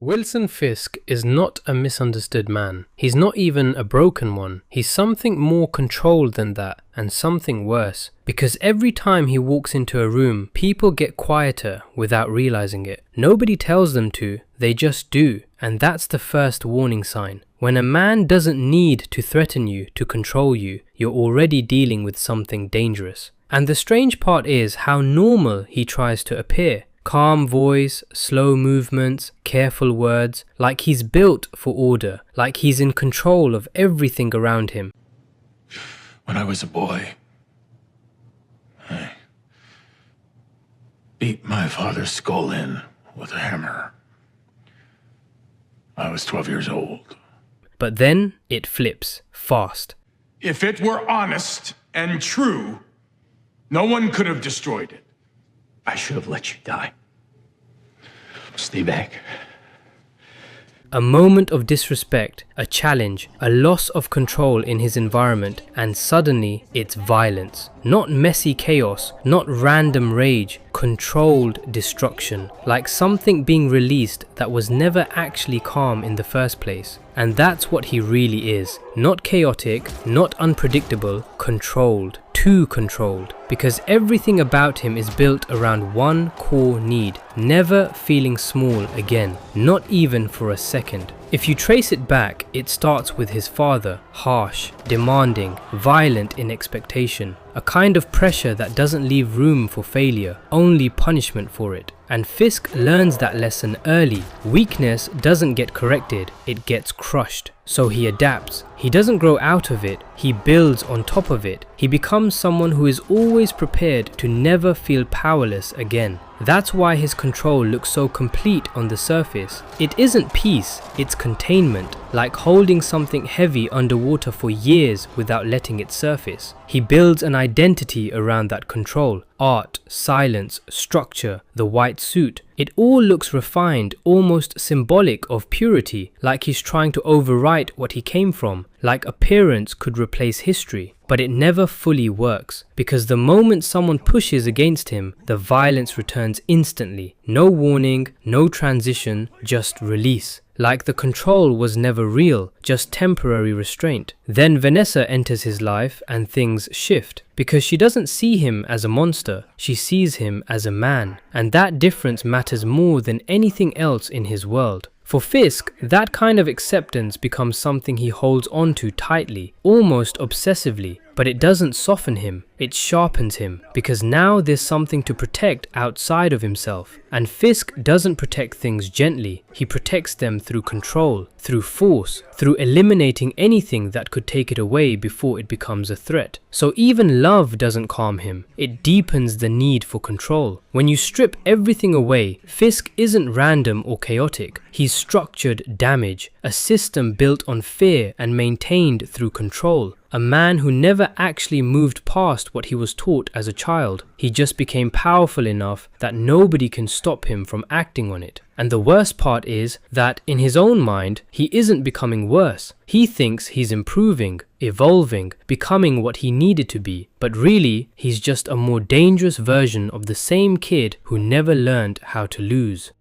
Wilson Fisk is not a misunderstood man. He's not even a broken one. He's something more controlled than that, and something worse. Because every time he walks into a room, people get quieter without realizing it. Nobody tells them to, they just do. And that's the first warning sign. When a man doesn't need to threaten you to control you, you're already dealing with something dangerous. And the strange part is how normal he tries to appear. Calm voice, slow movements, careful words, like he's built for order, like he's in control of everything around him. When I was a boy, I beat my father's skull in with a hammer. I was 12 years old. But then it flips, fast. If it were honest and true, no one could have destroyed it. I should have let you die. Stay back. A moment of disrespect, a challenge, a loss of control in his environment, and suddenly it's violence. Not messy chaos, not random rage, controlled destruction, like something being released that was never actually calm in the first place. And that's what he really is. Not chaotic, not unpredictable, controlled. Too controlled. Because everything about him is built around one core need. Never feeling small again. Not even for a second. If you trace it back, it starts with his father. Harsh, demanding, violent in expectation. A kind of pressure that doesn't leave room for failure, only punishment for it. And Fisk learns that lesson early. Weakness doesn't get corrected, it gets crushed. So he adapts. He doesn't grow out of it, he builds on top of it. He becomes someone who is always prepared to never feel powerless again. That's why his control looks so complete on the surface. It isn't peace, it's containment, like holding something heavy underwater for years without letting it surface. He builds an identity around that control. Art, silence, structure, the white suit. It all looks refined, almost symbolic of purity, like he's trying to overwrite what he came from, like appearance could replace history. But it never fully works, because the moment someone pushes against him, the violence returns instantly. No warning, no transition, just release. Like the control was never real, just temporary restraint. Then Vanessa enters his life and things shift. Because she doesn't see him as a monster, she sees him as a man. And that difference matters more than anything else in his world. For Fisk, that kind of acceptance becomes something he holds on to tightly, almost obsessively. But it doesn't soften him, it sharpens him, because now there's something to protect outside of himself. And Fisk doesn't protect things gently, he protects them through control, through force, through eliminating anything that could take it away before it becomes a threat. So even love doesn't calm him, it deepens the need for control. When you strip everything away, Fisk isn't random or chaotic, he's structured damage, a system built on fear and maintained through control. A man who never actually moved past what he was taught as a child. He just became powerful enough that nobody can stop him from acting on it. And the worst part is that in his own mind, he isn't becoming worse. He thinks he's improving, evolving, becoming what he needed to be. But really, he's just a more dangerous version of the same kid who never learned how to lose.